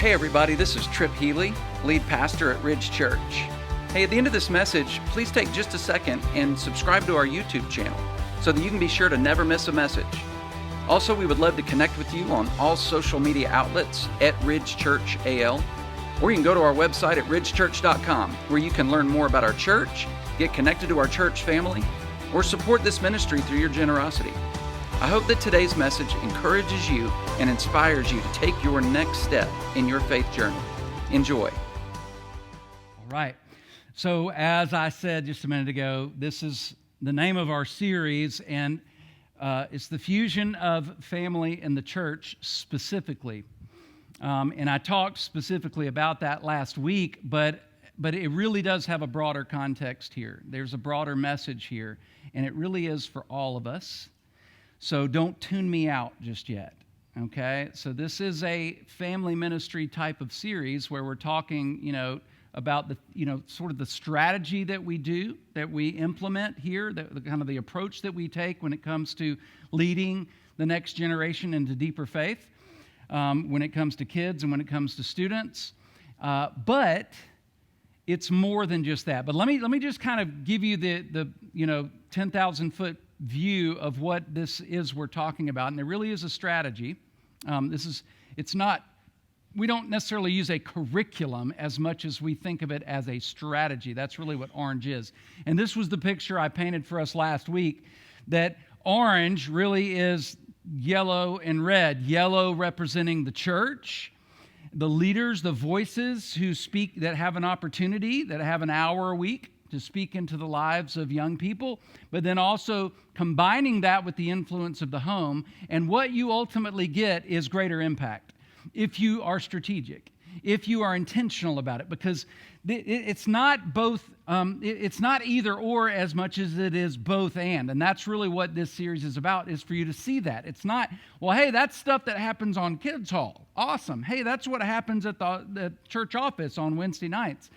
Hey everybody, this is Trip Healy, lead pastor at Ridge Church. Hey, at the end of this message, please take just a second and subscribe to our YouTube channel so that you can be sure to never miss a message. Also, we would love to connect with you on all social media outlets at Ridge Church AL, or you can go to our website at ridgechurch.com where you can learn more about our church, get connected to our church family, or support this ministry through your generosity. I hope that today's message encourages you and inspires you to take your next step in your faith journey. Enjoy. All right. So as I said just a minute ago, this is the name of our series, and it's the fusion of family and the church specifically. And I talked specifically about that last week, but it really does have a broader context here. There's a broader message here, and it really is for all of us. So don't tune me out just yet, okay? So this is a family ministry type of series where we're talking, about the, sort of the strategy that we do, that we implement here, the kind of the approach that we take when it comes to leading the next generation into deeper faith, when it comes to kids and when it comes to students. But it's more than just that. But let me just kind of give you the 10,000-foot view of what this is we're talking about, and there really is a strategy. We don't necessarily use a curriculum as much as we think of it as a strategy. That's really what orange is. And this was the picture I painted for us last week, that orange really is yellow and red. Yellow representing the church, the leaders, the voices who speak, that have an opportunity, that have an hour a week to speak into the lives of young people, but then also combining that with the influence of the home. And what you ultimately get is greater impact if you are strategic, if you are intentional about it, because it's not both, it's not either or as much as it is both and that's really what this series is about, is for you to see that. It's not, well, hey, that's stuff that happens on Kids Hall. Awesome. Hey, that's what happens at the church office on Wednesday nights.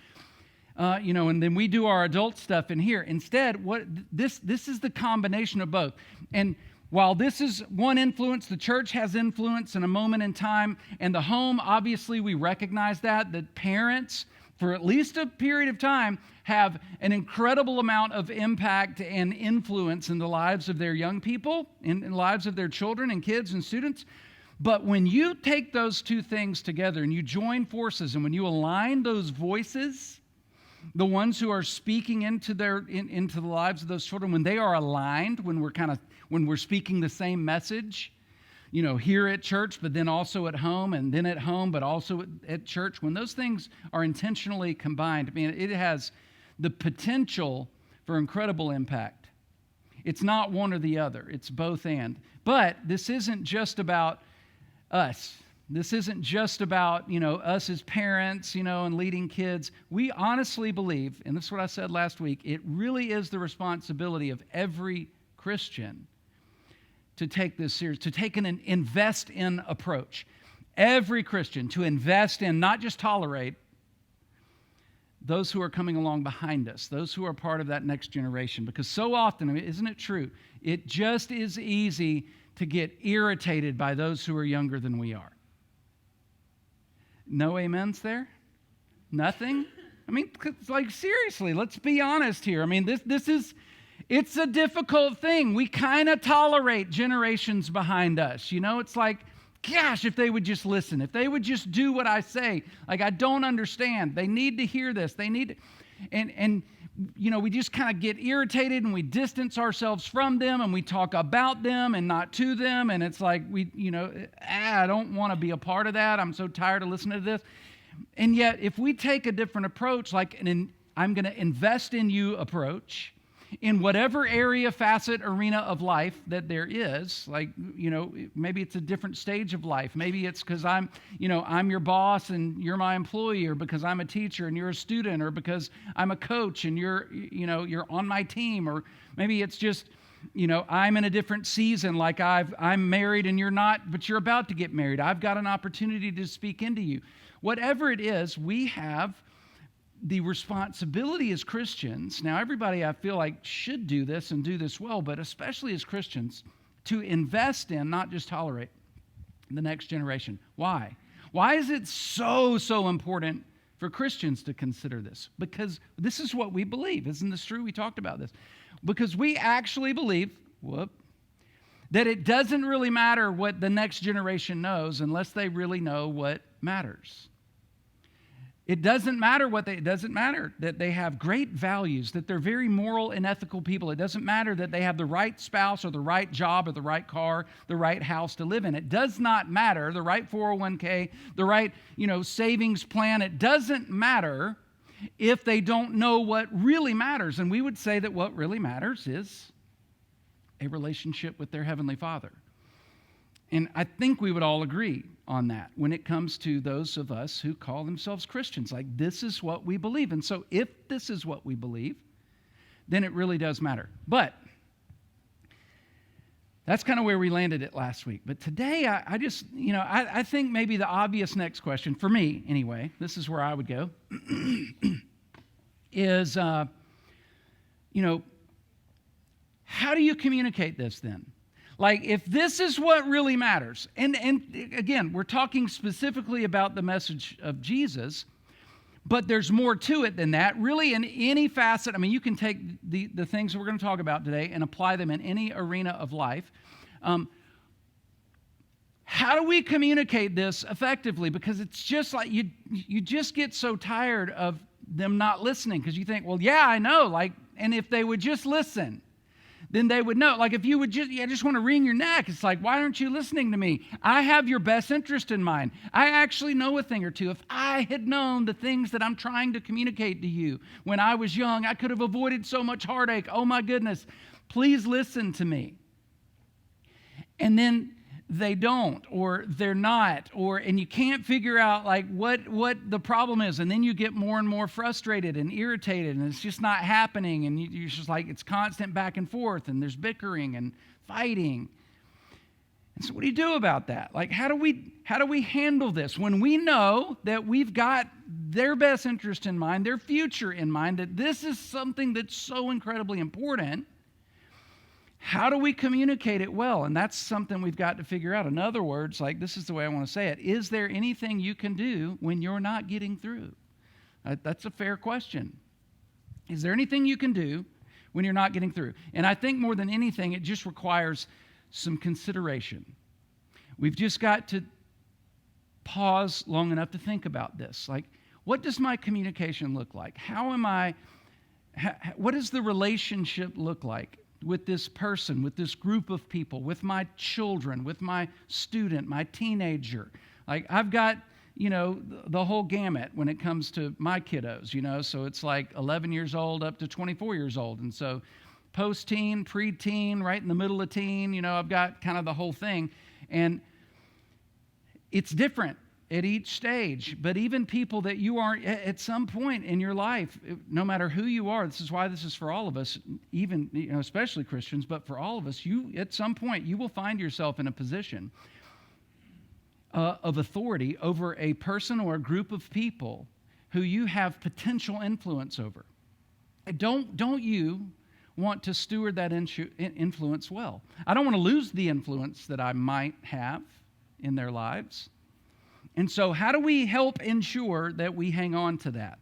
And then we do our adult stuff in here. Instead, this is the combination of both. And while this is one influence, the church has influence in a moment in time, and the home, obviously, we recognize that parents, for at least a period of time, have an incredible amount of impact and influence in the lives of their young people, in the lives of their children and kids and students. But when you take those two things together and you join forces, and when you align those voices, the ones who are speaking into the lives of those children, when they are aligned, when we're speaking the same message, here at church, but then also at home, and then at home, but also at church, when those things are intentionally combined, it has the potential for incredible impact. It's not one or the other, it's both and. But this isn't just about us. This isn't just about, us as parents, and leading kids. We honestly believe, and this is what I said last week, it really is the responsibility of every Christian to take this serious, to take an invest in approach. Every Christian to invest in, not just tolerate, those who are coming along behind us, those who are part of that next generation. Because so often, isn't it true, it just is easy to get irritated by those who are younger than we are. No amens there? Nothing? Seriously, let's be honest here. It's a difficult thing. We kind of tolerate generations behind us. It's like, gosh, if they would just listen, if they would just do what I say. I don't understand. They need to hear this. They need to, we just kind of get irritated and we distance ourselves from them and we talk about them and not to them. And it's like, I don't want to be a part of that. I'm so tired of listening to this. And yet, if we take a different approach, like I'm going to invest in you approach, in whatever area, facet, arena of life that there is, maybe it's a different stage of life. Maybe it's because I'm your boss and you're my employee, or because I'm a teacher and you're a student, or because I'm a coach and you're on my team, or maybe it's just, I'm in a different season, like I'm married and you're not, but you're about to get married. I've got an opportunity to speak into you. Whatever it is, we have the responsibility as Christians. Now, everybody I feel like should do this and do this well, but especially as Christians, to invest in, not just tolerate, the next generation. Why? Why is it so important for Christians to consider this? Because this is what we believe. Isn't this true? We talked about this. Because we actually believe, that it doesn't really matter what the next generation knows unless they really know what matters. It doesn't matter that they have great values, that they're very moral and ethical people. It doesn't matter that they have the right spouse or the right job or the right car, the right house to live in. It does not matter the right 401k, the right, savings plan. It doesn't matter if they don't know what really matters. And we would say that what really matters is a relationship with their Heavenly Father. And I think we would all agree on that when it comes to those of us who call themselves Christians. Like, this is what we believe. And so if this is what we believe, then it really does matter. But that's kind of where we landed it last week. But today, I think maybe the obvious next question, for me anyway, this is where I would go, is, how do you communicate this then? Like, if this is what really matters, and again, we're talking specifically about the message of Jesus, but there's more to it than that. Really, in any facet, you can take the things that we're going to talk about today and apply them in any arena of life. How do we communicate this effectively? Because it's just like you just get so tired of them not listening, because you think, well, yeah, I know, and if they would just listen, then they would know. Like, if you would just want to wring your neck. It's like, why aren't you listening to me? I have your best interest in mind. I actually know a thing or two. If I had known the things that I'm trying to communicate to you when I was young, I could have avoided so much heartache. Oh my goodness, please listen to me. And then they don't, or they're not, and you can't figure out what the problem is, and then you get more and more frustrated and irritated, and it's just not happening, and you're just like, it's constant back and forth, and there's bickering and fighting. And so what do you do about that? Like, how do we handle this when we know that we've got their best interest in mind, their future in mind, that this is something that's so incredibly important? How do we communicate it well? And that's something we've got to figure out. In other words, this is the way I want to say it. Is there anything you can do when you're not getting through? That's a fair question. Is there anything you can do when you're not getting through? And I think more than anything, it just requires some consideration. We've just got to pause long enough to think about this. Like, what does my communication look like? What does the relationship look like with this person, with this group of people, with my children, with my student, my teenager? Like, I've got, the whole gamut when it comes to my kiddos, so it's like 11 years old up to 24 years old. And so post-teen, pre-teen, right in the middle of teen, I've got kind of the whole thing. And it's different at each stage, but even people that you are at some point in your life, no matter who you are, this is why this is for all of us, even, especially Christians, but for all of us, at some point, you will find yourself in a position of authority over a person or a group of people who you have potential influence over. Don't you want to steward that influence well? I don't want to lose the influence that I might have in their lives. And so how do we help ensure that we hang on to that?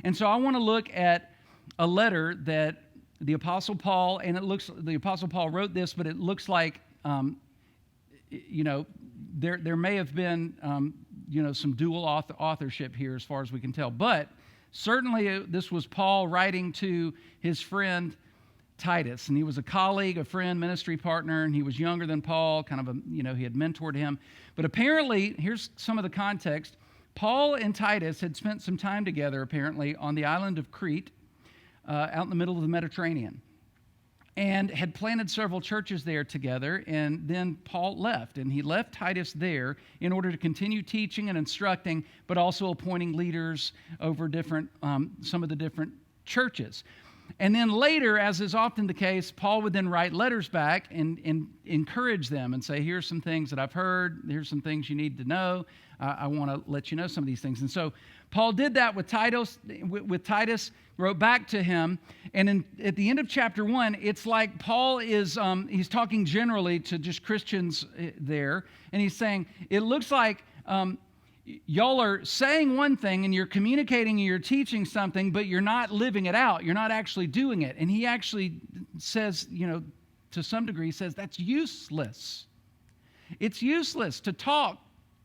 And so I want to look at a letter that the Apostle Paul, and the Apostle Paul wrote this, but it looks like, there may have been, some dual authorship here as far as we can tell. But certainly this was Paul writing to his friend Titus, and he was a colleague, a friend, ministry partner, and he was younger than Paul, kind of he had mentored him. But apparently, here's some of the context. Paul and Titus had spent some time together, apparently, on the island of Crete, out in the middle of the Mediterranean, and had planted several churches there together. And then Paul left, and he left Titus there in order to continue teaching and instructing, but also appointing leaders over some of the different churches. And then later, as is often the case, Paul would then write letters back and encourage them and say, here's some things that I've heard. Here's some things you need to know. I want to let you know some of these things. And so Paul did that with Titus, wrote back to him. And at the end of chapter 1, it's like Paul is, he's talking generally to just Christians there. And he's saying, it looks like y'all are saying one thing and you're communicating and you're teaching something, but you're not living it out. You're not actually doing it. And he actually says, to some degree, he says that's useless. It's useless to talk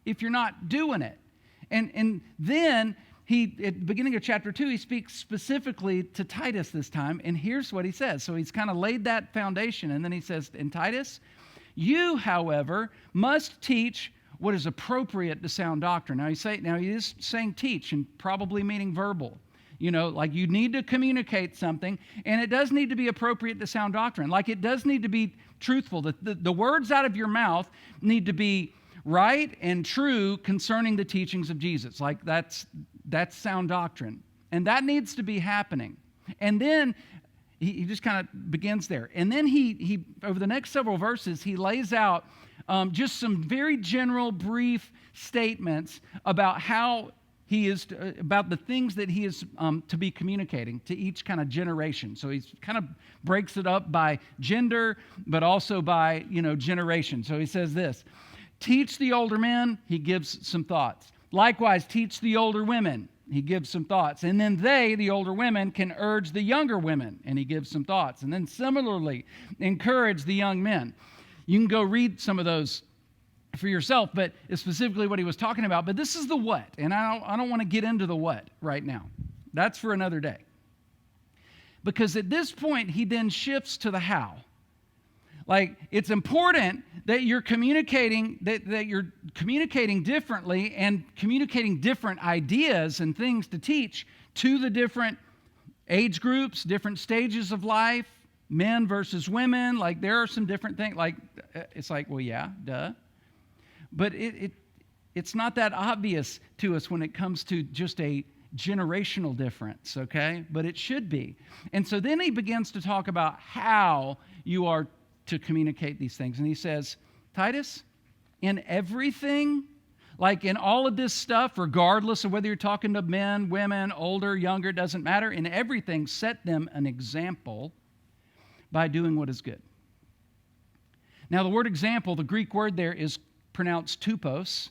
if you're not doing it. And then at the beginning of chapter 2, he speaks specifically to Titus this time, and here's what he says. So he's kind of laid that foundation, and then he says, in Titus, you, however, must teach what is appropriate to sound doctrine. Now he is saying teach, and probably meaning verbal. Like you need to communicate something, and it does need to be appropriate to sound doctrine. Like it does need to be truthful. The words out of your mouth need to be right and true concerning the teachings of Jesus. Like that's sound doctrine. And that needs to be happening. And then he just kind of begins there. And then he over the next several verses, he lays out just some very general, brief statements about how he is, about the things that he is to be communicating to each kind of generation. So he kind of breaks it up by gender, but also by, generation. So he says this, teach the older men, he gives some thoughts. Likewise, teach the older women, he gives some thoughts. And then the older women, can urge the younger women, and he gives some thoughts. And then similarly, encourage the young men. You can go read some of those for yourself, but it's specifically what he was talking about. But this is the what, and I don't want to get into the what right now. That's for another day. Because at this point, he then shifts to the how. Like, it's important that you're communicating, that you're communicating differently and communicating different ideas and things to teach to the different age groups, different stages of life, men versus women. Like, there are some different things. Like, it's like, well, yeah, duh. But it's not that obvious to us when it comes to just a generational difference, okay? But it should be. And so then he begins to talk about how you are to communicate these things. And he says, Titus, in everything, like in all of this stuff, regardless of whether you're talking to men, women, older, younger, doesn't matter, in everything, set them an example by doing what is good. Now, the word example, the Greek word there is pronounced tupos,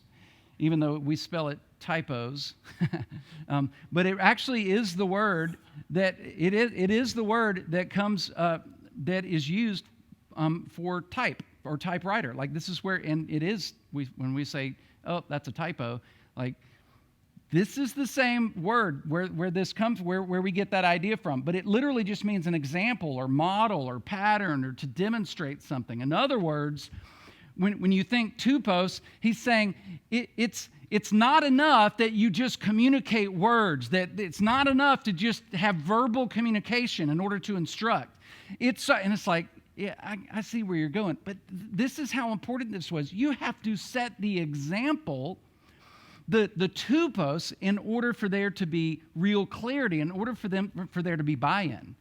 even though we spell it typos. But it actually is the word that it is the word that comes that is used for type or typewriter. Like this is where, and it is when we say, oh, that's a typo. Like this is the same word where this comes, where we get that idea from. But it literally just means an example or model or pattern or to demonstrate something. In other words, when you think tupos, he's saying it's not enough that you just communicate words, that it's not enough to just have verbal communication in order to instruct. And it's like, yeah, I see where you're going, but this is how important this was. You have to set the example, the tupos, in order for there to be real clarity, in order for there to be buy-in.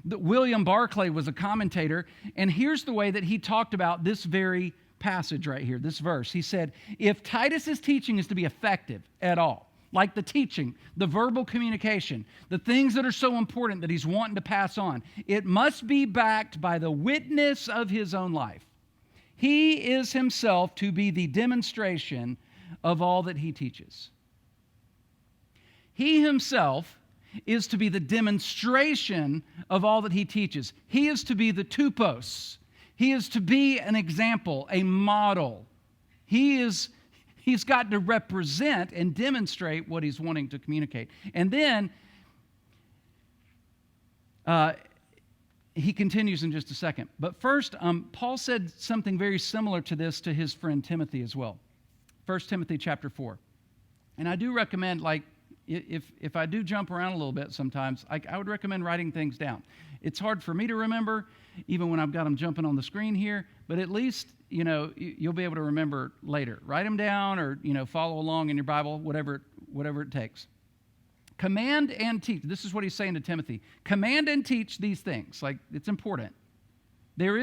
William Barclay was a commentator, and here's the way that he talked about this very passage right here, this verse. He said, if Titus's teaching is to be effective at all, like the teaching, the verbal communication, the things that are so important that he's wanting to pass on, it must be backed by the witness of his own life. He is himself to be the demonstration of all that he teaches. He himself is to be the demonstration of all that he teaches. He is to be the tupos. He is to be an example, a model. He's got to represent and demonstrate what he's wanting to communicate. And then he continues in just a second. But first, Paul said something very similar to this to his friend Timothy as well. 1 Timothy chapter 4. And I do recommend, like, if I do jump around a little bit sometimes, I would recommend writing things down. It's hard for me to remember, even when I've got them jumping on the screen here, but at least, you'll be able to remember later. Write them down or, follow along in your Bible, whatever it takes. Command and teach. This is what he's saying to Timothy. Command and teach these things. Like, it's important. There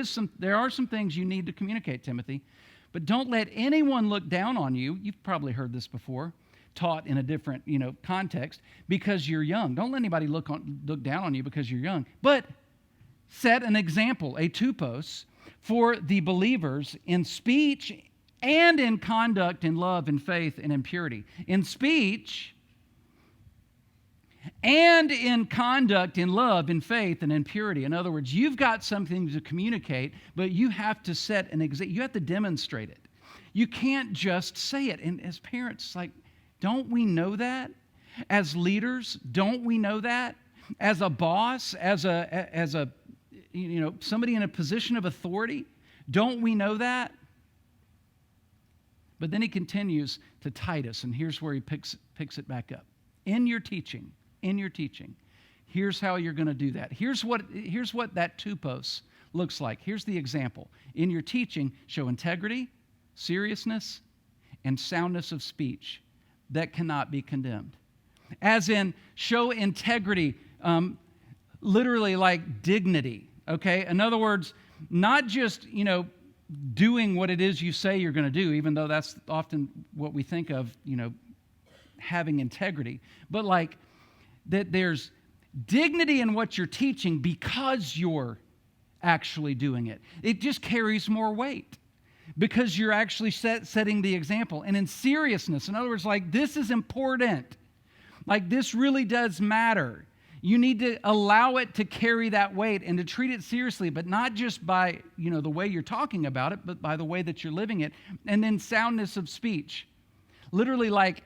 are some things you need to communicate, Timothy, but don't let anyone look down on you. You've probably heard this before, taught in a different, context, because you're young. Don't let anybody look down on you because you're young. But set an example, a tupos, for the believers in speech and in conduct, in love, in faith, and in purity. In speech, and in conduct, in love, in faith, and in purity. In other words, you've got something to communicate, but you have to set an example. You have to demonstrate it. You can't just say it. And as parents, like, don't we know that? As leaders, don't we know that? As a boss, as a somebody in a position of authority, don't we know that? But then he continues to Titus, and here's where he picks it back up. In your teaching, here's how you're going to do that. Here's what that tupos looks like. Here's the example. In your teaching, show integrity, seriousness, and soundness of speech that cannot be condemned. As in, show integrity, literally like dignity, okay? In other words, not just, doing what it is you say you're going to do, even though that's often what we think of, having integrity, but like that there's dignity in what you're teaching because you're actually doing it. It just carries more weight because you're actually setting the example. And in seriousness, in other words, like this is important. Like this really does matter. You need to allow it to carry that weight and to treat it seriously, but not just by, the way you're talking about it, but by the way that you're living it. And then soundness of speech. Literally like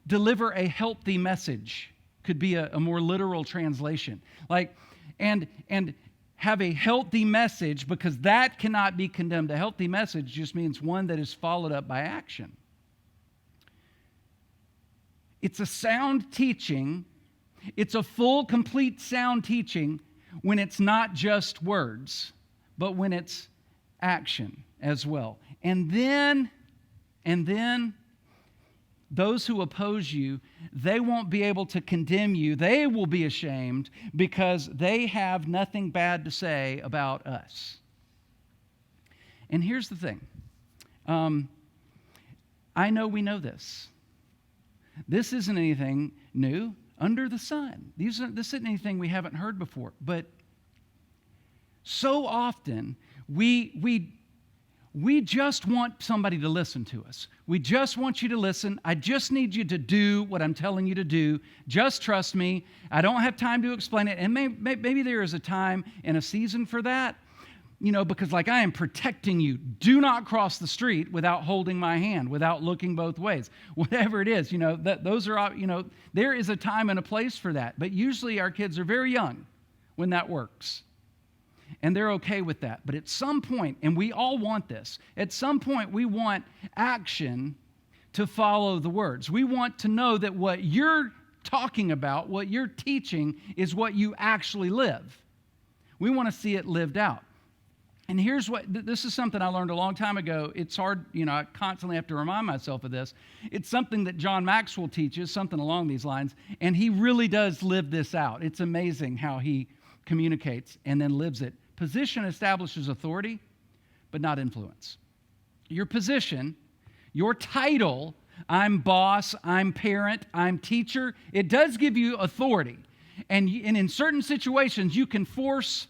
deliver a healthy message could be a more literal translation. Like, and have a healthy message because that cannot be condemned. A healthy message just means one that is followed up by action. It's a sound teaching. It's a full, complete, sound teaching when it's not just words, but when it's action as well. And then those who oppose you, they won't be able to condemn you. They will be ashamed because they have nothing bad to say about us. And here's the thing. I know we know this. This isn't anything new under the sun. This isn't anything we haven't heard before. But so often we just want somebody to listen to us. We just want you to listen. I just need you to do what I'm telling you to do. Just trust me. I don't have time to explain it. And maybe there is a time and a season for that, because like I am protecting you. Do not cross the street without holding my hand, without looking both ways. Whatever it is, those are, there is a time and a place for that. But usually our kids are very young when that works. And they're okay with that. But at some point, and we all want this, at some point we want action to follow the words. We want to know that what you're talking about, what you're teaching, is what you actually live. We want to see it lived out. And this is something I learned a long time ago. It's hard, I constantly have to remind myself of this. It's something that John Maxwell teaches, something along these lines, and he really does live this out. It's amazing how he communicates and then lives it. Position establishes authority, but not influence. Your position, your title, I'm boss, I'm parent, I'm teacher, it does give you authority. And in certain situations, you can force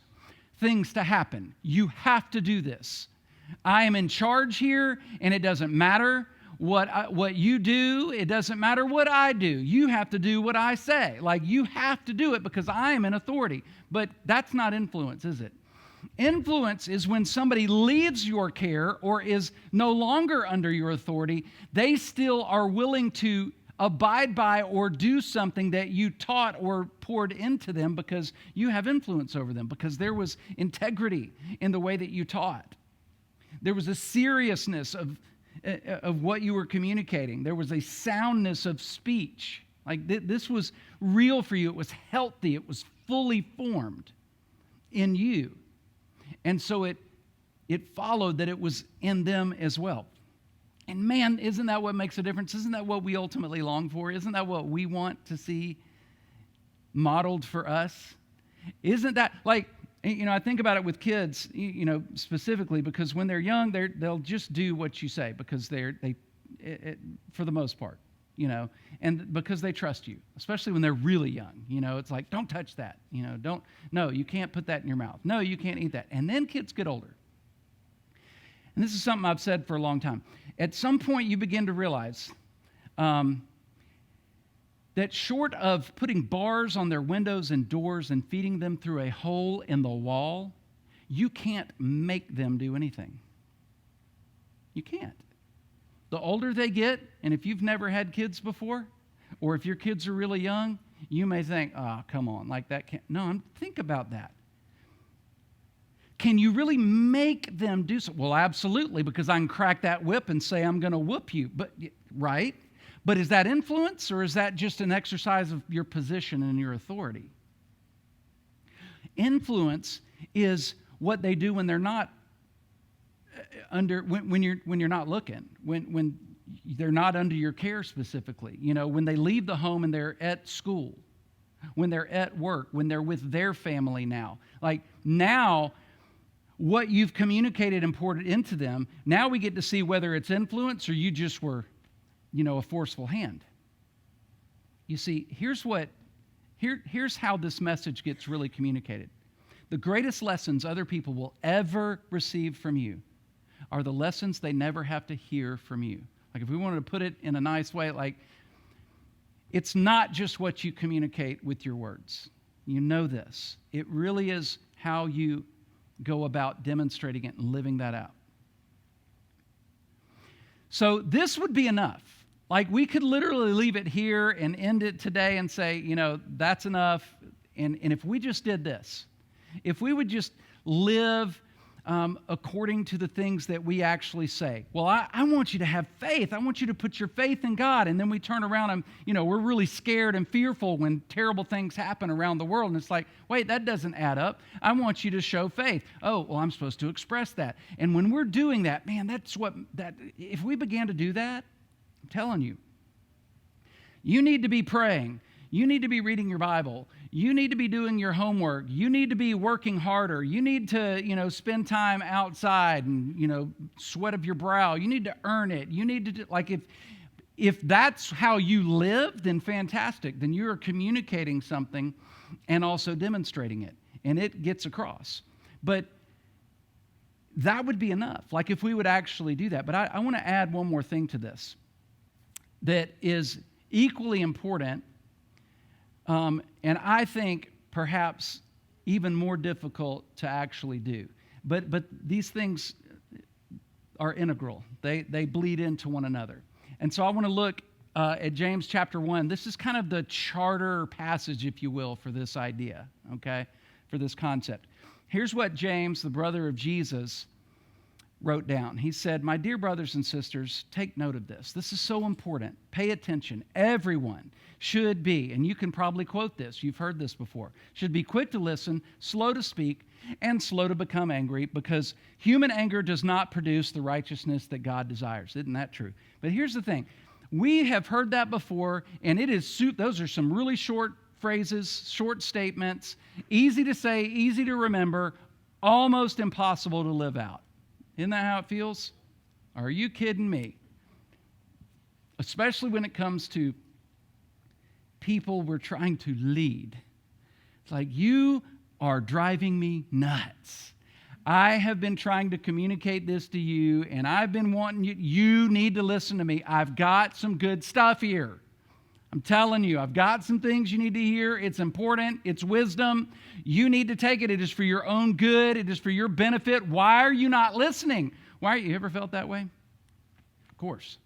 things to happen. You have to do this. I am in charge here, and it doesn't matter what you do. It doesn't matter what I do. You have to do what I say. Like, you have to do it because I am in authority. But that's not influence, is it? Influence is when somebody leaves your care or is no longer under your authority. They still are willing to abide by or do something that you taught or poured into them because you have influence over them, because there was integrity in the way that you taught. There was a seriousness of what you were communicating. There was a soundness of speech. Like this was real for you. It was healthy. It was fully formed in you. And so it followed that it was in them as well. And man, isn't that what makes a difference? Isn't that what we ultimately long for? Isn't that what we want to see modeled for us? Isn't that, like, I think about it with kids, specifically because when they're young, they'll just do what you say because they for the most part, and because they trust you, especially when they're really young. It's like, don't touch that. No, you can't put that in your mouth. No, you can't eat that. And then kids get older. And this is something I've said for a long time. at some point you begin to realize that short of putting bars on their windows and doors and feeding them through a hole in the wall, you can't make them do anything. You can't. The older they get, and if you've never had kids before, or if your kids are really young, you may think, oh, come on, like that can't. No, think about that. Can you really make them do so? Well, absolutely, because I can crack that whip and say, I'm going to whoop you. But, right? But is that influence, or is that just an exercise of your position and your authority? Influence is what they do when they're not when you're not looking, when they're not under your care specifically. You know, when they leave the home and they're at school, when they're at work, when they're with their family now. Like now, what you've communicated and poured into them, now we get to see whether it's influence or you just were, a forceful hand. You see, here's how this message gets really communicated. The greatest lessons other people will ever receive from you are the lessons they never have to hear from you. Like if we wanted to put it in a nice way, like it's not just what you communicate with your words. You know this. It really is how you go about demonstrating it and living that out. So this would be enough. Like we could literally leave it here and end it today and say, that's enough. And if we just did this, if we would just live according to the things that we actually say. Well, I want you to have faith. I want you to put your faith in God. And then we turn around and, we're really scared and fearful when terrible things happen around the world. And it's like, wait, that doesn't add up. I want you to show faith. Oh, well, I'm supposed to express that. And when we're doing that, man, if we began to do that, I'm telling you, you need to be praying. You need to be reading your Bible. You need to be doing your homework. You need to be working harder. You need to, spend time outside and, sweat of your brow. You need to earn it. You need to, if that's how you live, then fantastic. Then you're communicating something and also demonstrating it. And it gets across. But that would be enough. Like if we would actually do that. But I want to add one more thing to this that is equally important. And I think perhaps even more difficult to actually do. But these things are integral. They bleed into one another. And so I want to look at James chapter 1. This is kind of the charter passage, if you will, for this idea, okay, for this concept. Here's what James, the brother of Jesus, wrote down. He said, "My dear brothers and sisters, take note of this. This is so important. Pay attention. Everyone should be," and you can probably quote this, you've heard this before, "should be quick to listen, slow to speak, and slow to become angry, because human anger does not produce the righteousness that God desires." Isn't that true? But here's the thing. We have heard that before, and those are some really short phrases, short statements, easy to say, easy to remember, almost impossible to live out. Isn't that how it feels? Are you kidding me? Especially when it comes to people we're trying to lead. It's like, you are driving me nuts. I have been trying to communicate this to you, and I've been wanting you need to listen to me. I've got some good stuff here. I'm telling you, I've got some things you need to hear. It's important. It's wisdom. You need to take it. It is for your own good. It is for your benefit. Why are you not listening? You ever felt that way? Of course.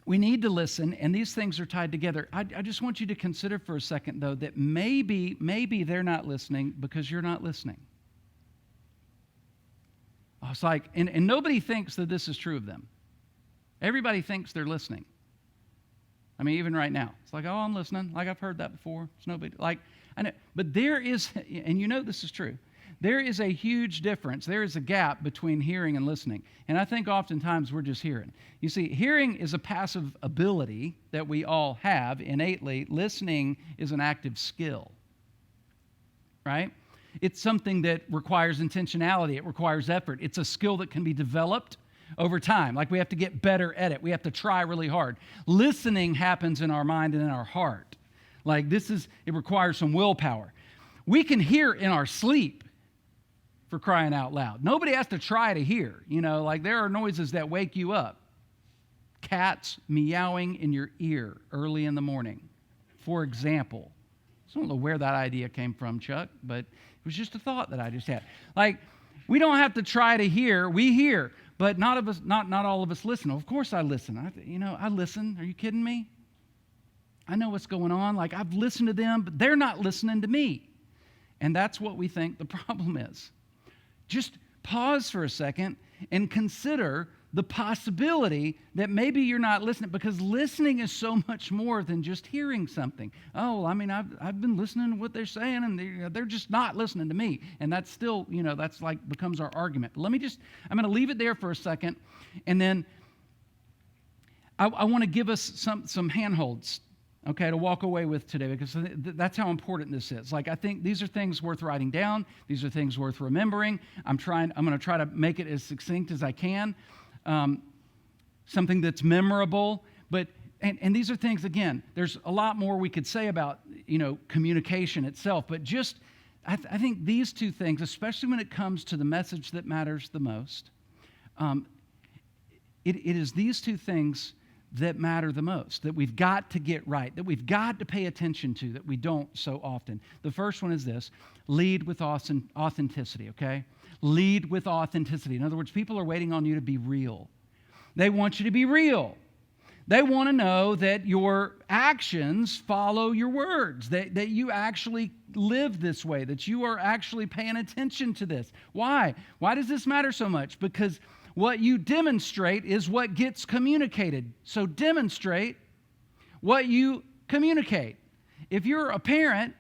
We need to listen, and these things are tied together. I just want you to consider for a second, though, that maybe they're not listening because you're not listening. It's like, and nobody thinks that this is true of them. Everybody thinks they're listening. I mean, even right now. It's like, oh, I'm listening. Like, I've heard that before. It's no big, I know. But there is, and this is true, there is a huge difference. There is a gap between hearing and listening. And I think oftentimes we're just hearing. You see, hearing is a passive ability that we all have innately. Listening is an active skill, right? It's something that requires intentionality. It requires effort. It's a skill that can be developed over time. Like we have to get better at it. We have to try really hard. Listening happens in our mind and in our heart. Like it requires some willpower. We can hear in our sleep. for crying out loud. Nobody has to try to hear. Like there are noises that wake you up. Cats meowing in your ear early in the morning, for example. I don't know where that idea came from, Chuck, but it was just a thought that I just had. Like, we don't have to try to hear. We hear, but not all of us listen. Of course I listen. I listen. Are you kidding me? I know what's going on. Like, I've listened to them, but they're not listening to me. And that's what we think the problem is. Just pause for a second and consider the possibility that maybe you're not listening, because listening is so much more than just hearing something. Oh, I mean, I've been listening to what they're saying, and they're just not listening to me. And that's still, that's like becomes our argument. But I'm going to leave it there for a second, and then I want to give us some handholds, okay, to walk away with today, because that's how important this is. Like, I think these are things worth writing down. These are things worth remembering. I'm going to try to make it as succinct as I can. Something that's memorable, and these are things, again, there's a lot more we could say about, communication itself, but just, I think these two things, especially when it comes to the message that matters the most, it is these two things that matter the most, that we've got to get right, that we've got to pay attention to, that we don't so often. The first one is this: lead with authenticity, okay? Lead with authenticity. In other words, people are waiting on you to be real. They want you to be real. They want to know that your actions follow your words, that you actually live this way, that you are actually paying attention to this. Why? Why does this matter so much? Because what you demonstrate is what gets communicated. So demonstrate what you communicate. If you're a parent,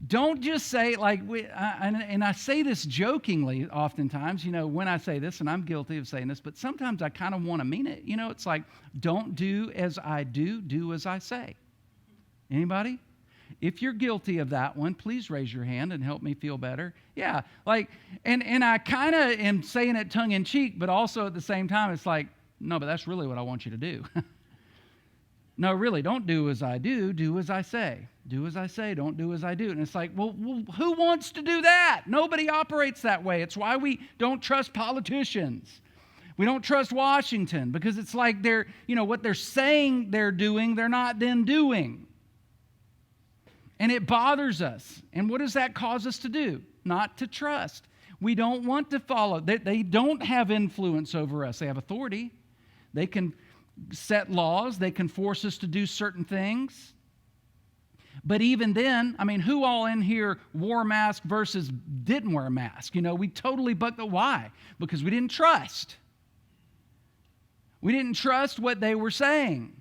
don't just say, and I say this jokingly oftentimes, when I say this, and I'm guilty of saying this, but sometimes I kind of want to mean it. It's like, don't do as I do, do as I say. Anybody? If you're guilty of that one, please raise your hand and help me feel better. Yeah, and I kind of am saying it tongue in cheek, but also at the same time, it's like, no, but that's really what I want you to do. No, really, don't do as I do, do as I say. Do as I say, don't do as I do. And it's like, well, who wants to do that? Nobody operates that way. It's why we don't trust politicians. We don't trust Washington, because it's like they're, what they're saying they're doing, they're not then doing. And it bothers us. And what does that cause us to do? Not to trust. We don't want to follow. They don't have influence over us. They have authority. They can set laws. They can force us to do certain things. But even then, who all in here wore a mask versus didn't wear a mask? We totally bucked the why? Because we didn't trust. We didn't trust what they were saying,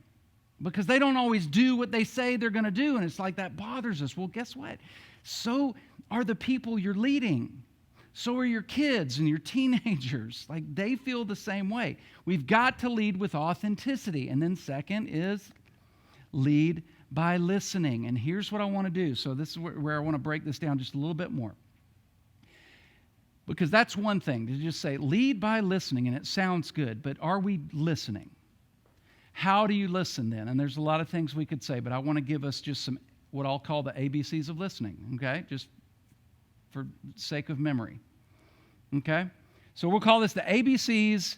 because they don't always do what they say they're going to do. And it's like, that bothers us. Well, guess what? So are the people you're leading. So are your kids and your teenagers. Like, they feel the same way. We've got to lead with authenticity. And then second is lead by listening. And here's what I want to do. So this is where I want to break this down just a little bit more. Because that's one thing, to just say lead by listening, and it sounds good, but are we listening? How do you listen then? And there's a lot of things we could say, but I want to give us just some, what I'll call the ABCs of listening, okay? Just for sake of memory, okay? So we'll call this the ABCs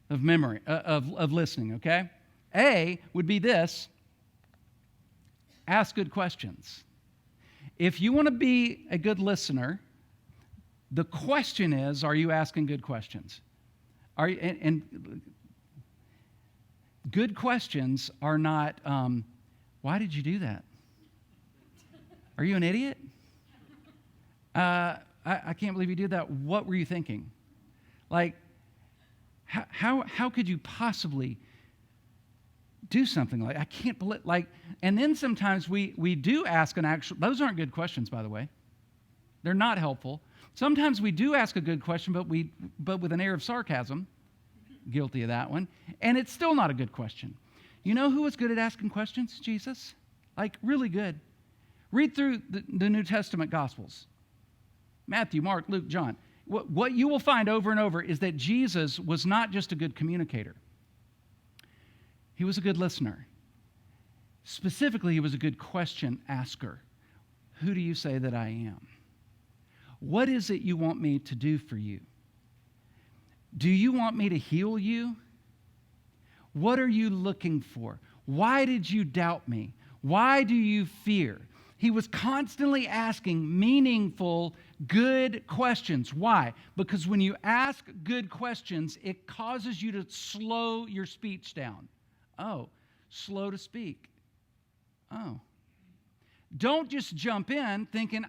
of memory, of listening, okay? A would be this: ask good questions. If you want to be a good listener, the question is, are you asking good questions? And good questions are not, why did you do that? Are you an idiot? I can't believe you did that. What were you thinking? Like, how could you possibly do something like, I can't believe, and then sometimes we do ask those aren't good questions, by the way. They're not helpful. Sometimes we do ask a good question, but with an air of sarcasm. Guilty of that one. And it's still not a good question. You know who was good at asking questions? Jesus. Really good. Read through the New Testament Gospels. Matthew, Mark, Luke, John. What you will find over and over is that Jesus was not just a good communicator. He was a good listener. Specifically, he was a good question asker. Who do you say that I am? What is it you want me to do for you? Do you want me to heal you? What are you looking for? Why did you doubt me? Why do you fear? He was constantly asking meaningful, good questions. Why? Because when you ask good questions, it causes you to slow your speech down. Oh, slow to speak. Oh. Don't just jump in thinking,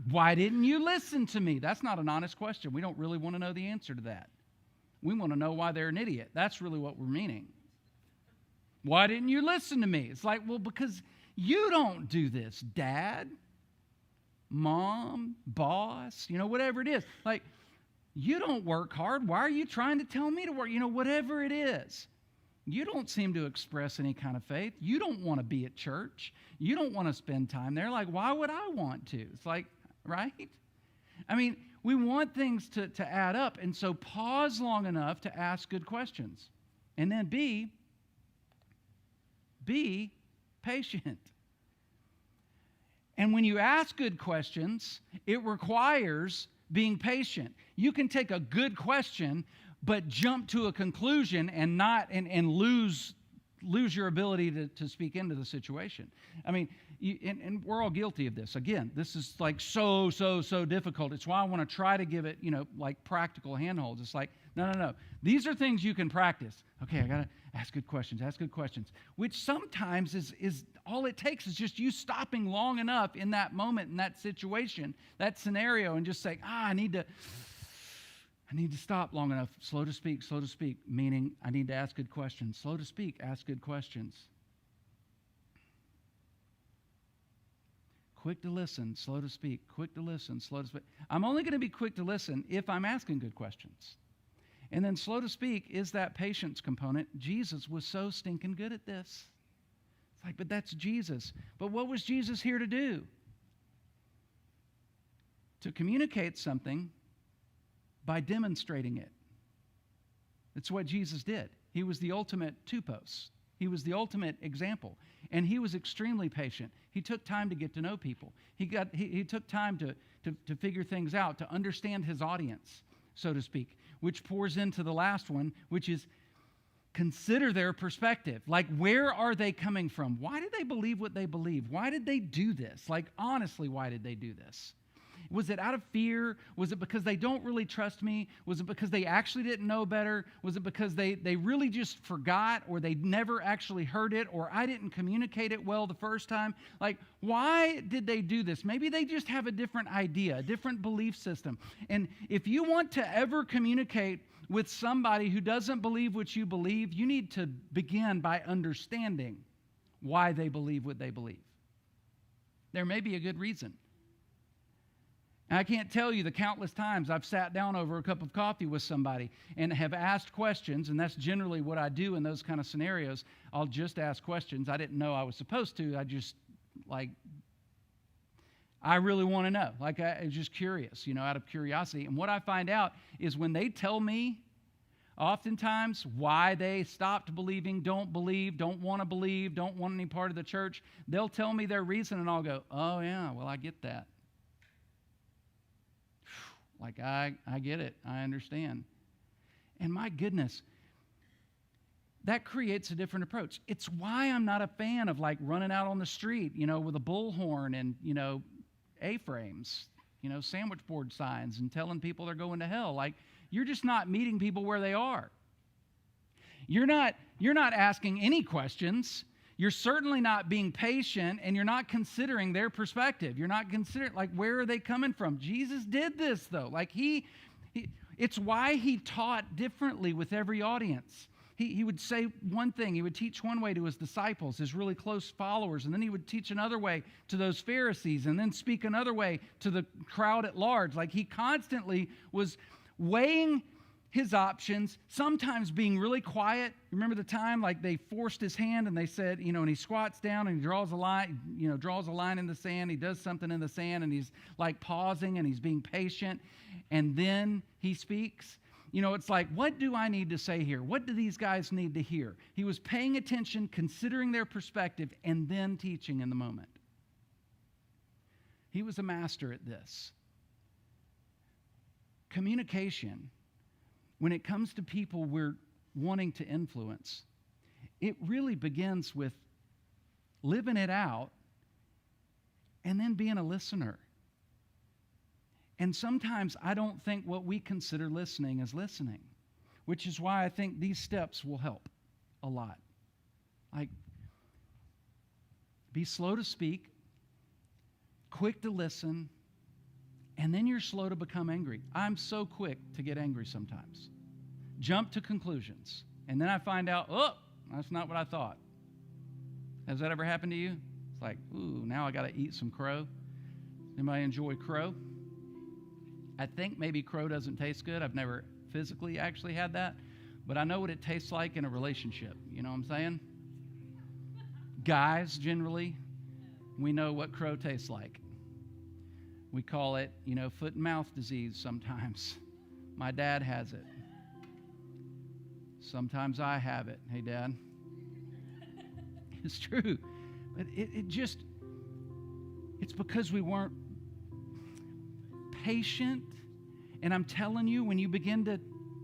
why didn't you listen to me? That's not an honest question. We don't really want to know the answer to that. We want to know why they're an idiot. That's really what we're meaning. Why didn't you listen to me? It's like, well, because you don't do this, Dad, Mom, boss, whatever it is. Like, you don't work hard. Why are you trying to tell me to work? Whatever it is. You don't seem to express any kind of faith. You don't want to be at church. You don't want to spend time there. Like, why would I want to? It's like, right? I mean, we want things to add up. And so pause long enough to ask good questions. And then be patient. And when you ask good questions, it requires being patient. You can take a good question, but jump to a conclusion and lose your ability to speak into the situation. I mean, and we're all guilty of this. Again, this is like so difficult. It's why I want to try to give it, like practical handholds. It's like, no. These are things you can practice. Okay, I got to ask good questions, which sometimes is all it takes is just you stopping long enough in that moment, in that situation, that scenario, and just saying, I need to stop long enough. Slow to speak, meaning I need to ask good questions. Slow to speak, ask good questions. Quick to listen, slow to speak. Quick to listen, slow to speak. I'm only going to be quick to listen if I'm asking good questions. And then slow to speak is that patience component. Jesus was so stinking good at this. It's like, but that's Jesus. But what was Jesus here to do? To communicate something by demonstrating it. It's what Jesus did. He was the ultimate tupos. He was the ultimate example. And he was extremely patient. He took time to get to know people. He took time to figure things out, to understand his audience, so to speak, which pours into the last one, which is consider their perspective. Like, where are they coming from? Why did they believe what they believe? Why did they do this? Like, honestly, why did they do this? Was it out of fear? Was it because they don't really trust me? Was it because they actually didn't know better? Was it because they really just forgot, or they never actually heard it, or I didn't communicate it well the first time? Like, why did they do this? Maybe they just have a different idea, a different belief system. And if you want to ever communicate with somebody who doesn't believe what you believe, you need to begin by understanding why they believe what they believe. There may be a good reason. And I can't tell you the countless times I've sat down over a cup of coffee with somebody and have asked questions, and that's generally what I do in those kind of scenarios. I'll just ask questions. I didn't know I was supposed to. I really want to know. Like, I was just curious, out of curiosity. And what I find out is when they tell me, oftentimes, why they stopped believing, don't want to believe, don't want any part of the church, they'll tell me their reason, and I'll go, oh, yeah, well, I get that. Like, I get it. I understand. And my goodness, that creates a different approach. It's why I'm not a fan of, like, running out on the street, with a bullhorn and, A-frames, sandwich board signs and telling people they're going to hell. Like, you're just not meeting people where they are. You're not asking any questions. You're certainly not being patient, and you're not considering their perspective. You're not considering, like, where are they coming from? Jesus did this, though. Like, it's why he taught differently with every audience. He would say one thing. He would teach one way to his disciples, his really close followers, and then he would teach another way to those Pharisees, and then speak another way to the crowd at large. Like, he constantly was weighing his options, sometimes being really quiet. Remember the time, like, they forced his hand and they said, and he squats down and he draws a line, draws a line in the sand. He does something in the sand and he's like pausing and he's being patient. And then he speaks. It's like, what do I need to say here? What do these guys need to hear? He was paying attention, considering their perspective, and then teaching in the moment. He was a master at this. communication, when it comes to people we're wanting to influence, it really begins with living it out and then being a listener. And sometimes I don't think what we consider listening is listening, which is why I think these steps will help a lot. Like, be slow to speak, quick to listen, and then you're slow to become angry. I'm so quick to get angry sometimes. Jump to conclusions. And then I find out, oh, that's not what I thought. Has that ever happened to you? It's like, ooh, now I got to eat some crow. Anybody enjoy crow? I think maybe crow doesn't taste good. I've never physically actually had that, but I know what it tastes like in a relationship. You know what I'm saying? Guys, generally, we know what crow tastes like. We call it, foot and mouth disease sometimes. My dad has it. Sometimes I have it. Hey, Dad. It's true. But it's because we weren't patient. And I'm telling you, when you begin to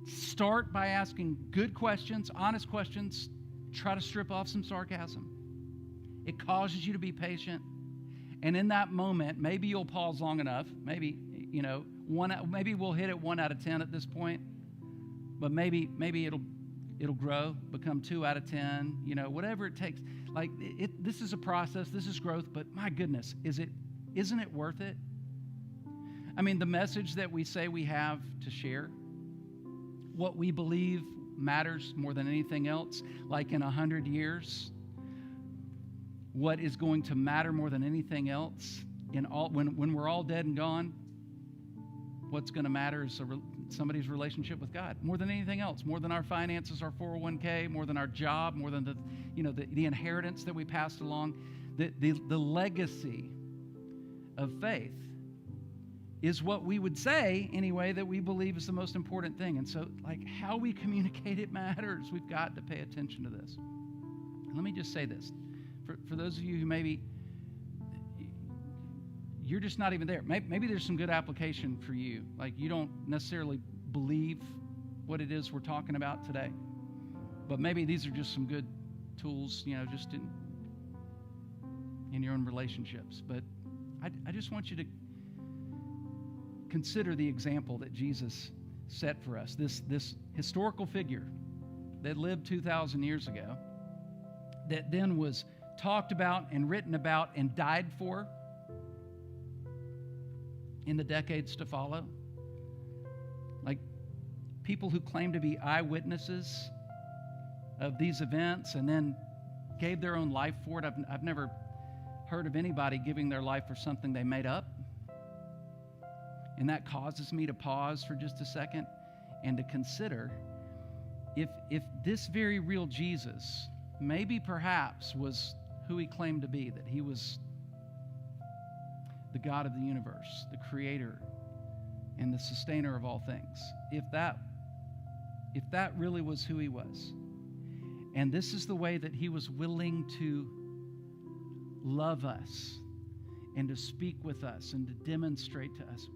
start by asking good questions, honest questions, try to strip off some sarcasm. It causes you to be patient. And in that moment, maybe you'll pause long enough. Maybe, maybe we'll hit it 1 out of 10 at this point. But maybe it'll grow, become 2 out of 10, whatever it takes. Like, this is a process, this is growth, but my goodness, isn't it worth it? I mean, the message that we say we have to share, what we believe matters more than anything else, like in 100 years, what is going to matter more than anything else, when we're all dead and gone, what's going to matter is somebody's relationship with God more than anything else, more than our finances, our 401k, more than our job, more than the inheritance that we passed along. The legacy of faith is what we would say anyway that we believe is the most important thing. And so, like, how we communicate it matters. We've got to pay attention to this. And let me just say this. For those of you who maybe you're just not even there. Maybe there's some good application for you. Like, you don't necessarily believe what it is we're talking about today. But maybe these are just some good tools, just in your own relationships. But I just want you to consider the example that Jesus set for us. This historical figure that lived 2,000 years ago, that then was talked about and written about and died for in the decades to follow. Like, people who claim to be eyewitnesses of these events and then gave their own life for it. I've never heard of anybody giving their life for something they made up. And that causes me to pause for just a second and to consider if this very real Jesus maybe perhaps was who he claimed to be, that he was the God of the universe, the creator and the sustainer of all things. If that really was who he was, and this is the way that he was willing to love us and to speak with us and to demonstrate to us,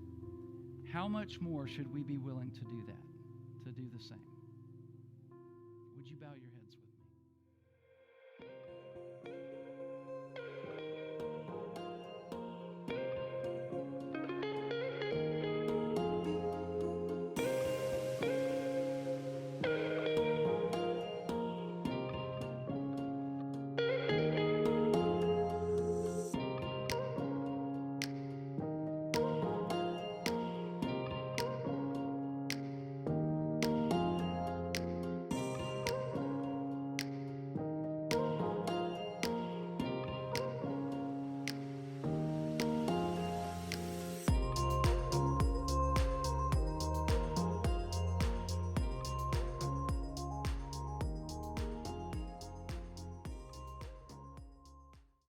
how much more should we be willing to do that, to do the same?